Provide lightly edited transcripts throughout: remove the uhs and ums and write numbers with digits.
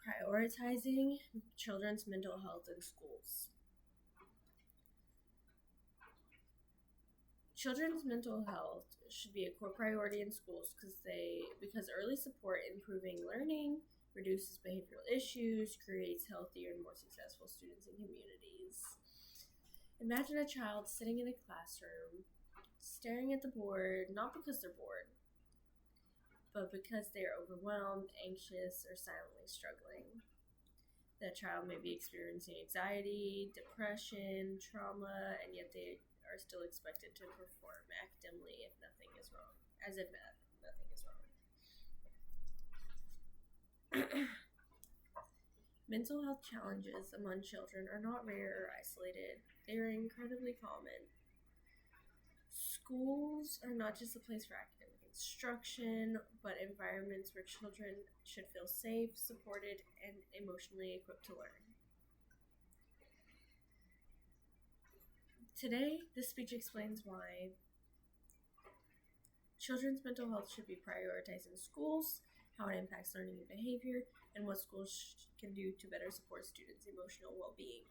prioritizing children's mental health in schools. Children's mental health should be a core priority in schools because early support improving learning, reduces behavioral issues, creates healthier and more successful students and communities. Imagine a child sitting in a classroom, staring at the board, not because they're bored, but because they are overwhelmed, anxious, or silently struggling. That child may be experiencing anxiety, depression, trauma, and yet they are still expected to perform academically if nothing is wrong, as if nothing is wrong. Mental health challenges among children are not rare or isolated. They are incredibly common. Schools are not just a place for academic instruction, but environments where children should feel safe, supported, and emotionally equipped to learn. Today, this speech explains why children's mental health should be prioritized in schools, how it impacts learning and behavior, and what schools can do to better support students' emotional well-being.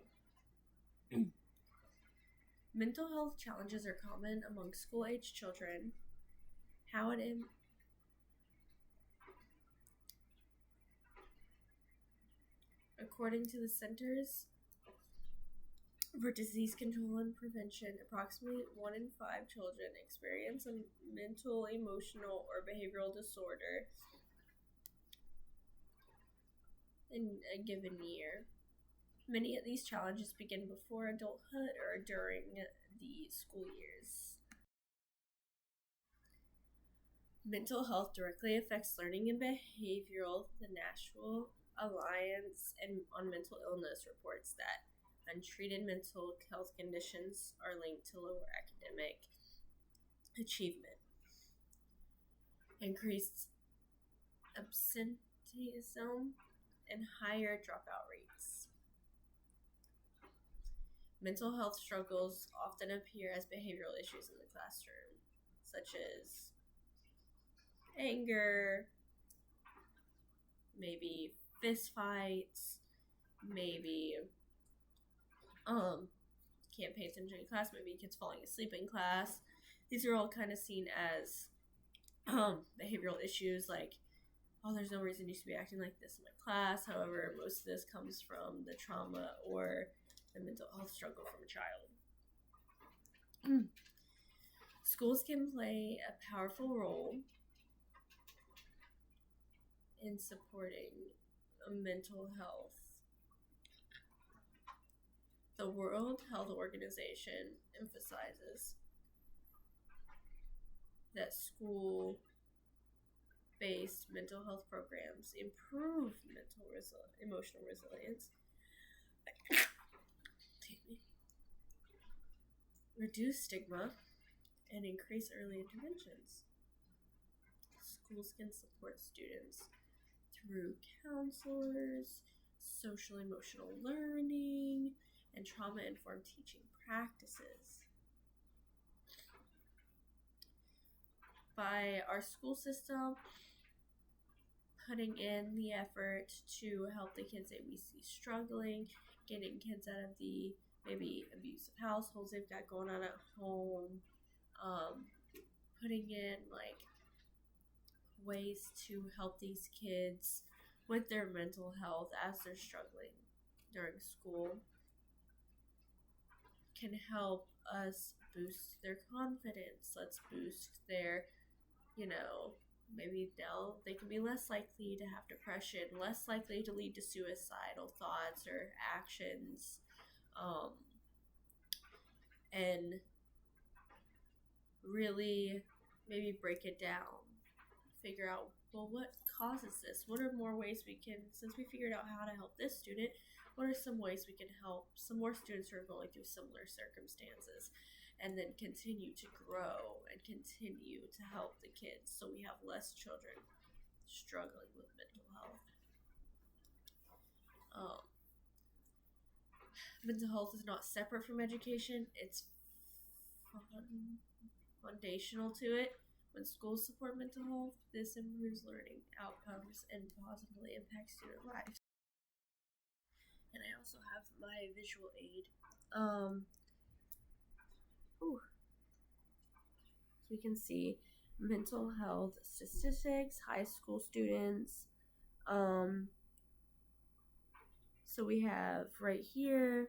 Mental health challenges are common among school-age children. According to the Centers for Disease Control and Prevention, approximately 1 in 5 children experience a mental, emotional, or behavioral disorder in a given year. Many of these challenges begin before adulthood or during the school years. Mental health directly affects learning and behavioral. The National Alliance on Mental Illness reports that untreated mental health conditions are linked to lower academic achievement, increased absenteeism, and higher dropout rates. Mental health struggles often appear as behavioral issues in the classroom, such as anger, maybe fist fights, maybe can't pay attention in class, maybe kids falling asleep in class. These are all kind of seen as behavioral issues, like, oh, there's no reason you should be acting like this in my class. However, most of this comes from the trauma or the mental health struggle from a child. Schools can play a powerful role in supporting mental health. The World Health Organization emphasizes that school-based mental health programs improve emotional resilience, reduce stigma, and increase early interventions. Schools can support students through counselors, social emotional learning, and trauma-informed teaching practices. By our school system putting in the effort to help the kids that we see struggling, getting kids out of the maybe abusive households they've got going on at home, putting in like ways to help these kids with their mental health as they're struggling during school can help us boost their confidence. Let's boost their, maybe they can be less likely to have depression, less likely to lead to suicidal thoughts or actions, and really maybe break it down, figure out, well, what causes this? What are more ways we can, since we figured out how to help this student, what are some ways we can help some more students who are going through similar circumstances, and then continue to grow and continue to help the kids so we have less children struggling with mental health. Mental health is not separate from education. It's foundational to it. When schools support mental health, this improves learning outcomes and positively impacts student lives. And I also have my visual aid. So we can see mental health statistics, high school students. So we have right here,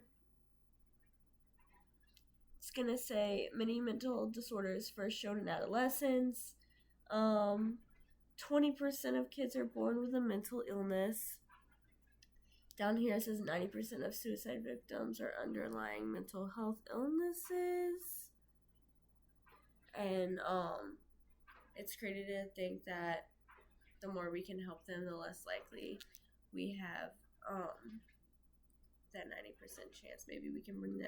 it's going to say many mental disorders first shown in adolescence. 20% of kids are born with a mental illness. Down here it says 90% of suicide victims are underlying mental health illnesses. And it's crazy to think that the more we can help them, the less likely we have that 90% chance. Maybe we can bring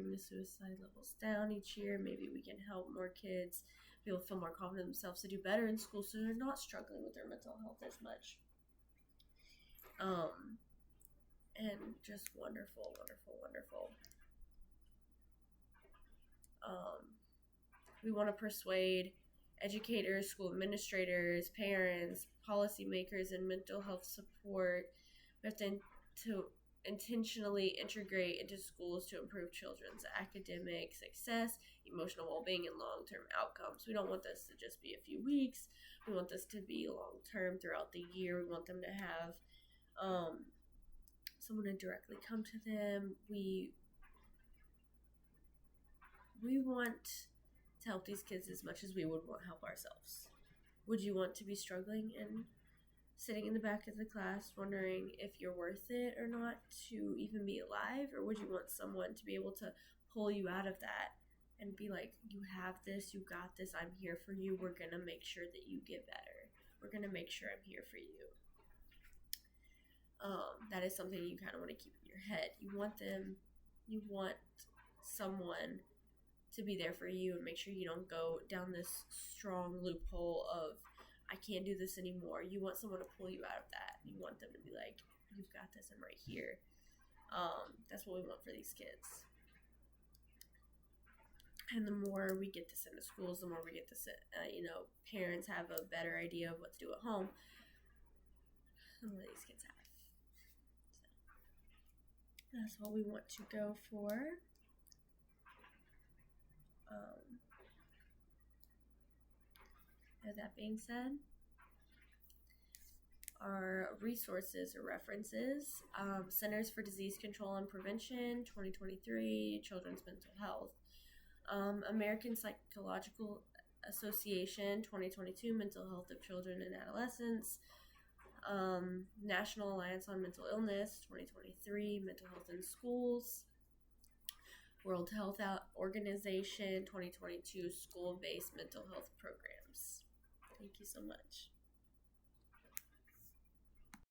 the suicide levels down each year. Maybe we can help more kids be able to feel more confident in themselves to do better in school, so they're not struggling with their mental health as much. And just wonderful. We want to persuade educators, school administrators, parents, policymakers, and mental health support. We have to intentionally integrate into schools to improve children's academic success, emotional well-being, and long-term outcomes. We don't want this to just be a few weeks. We want this to be long-term throughout the year. We want them to have someone to directly come to them. We want to help these kids as much as we would want to help ourselves. Would you want to be struggling and sitting in the back of the class wondering if you're worth it or not to even be alive? Or would you want someone to be able to pull you out of that and be like, you have this, you got this, I'm here for you, we're going to make sure that you get better. We're going to make sure I'm here for you. That is something you kind of want to keep in your head. You want someone to be there for you and make sure you don't go down this strong loophole of, I can't do this anymore. You want someone to pull you out of that. You want them to be like, you've got this, I'm right here. That's what we want for these kids. And the more we get this into schools, the more we get this, parents have a better idea of what to do at home, the more these kids have. So that's what we want to go for. That being said, our resources or references, Centers for Disease Control and Prevention, 2023, Children's Mental Health, American Psychological Association, 2022, Mental Health of Children and Adolescents, National Alliance on Mental Illness, 2023, Mental Health in Schools, World Health Organization, 2022, School-Based Mental Health Programs. Thank you so much.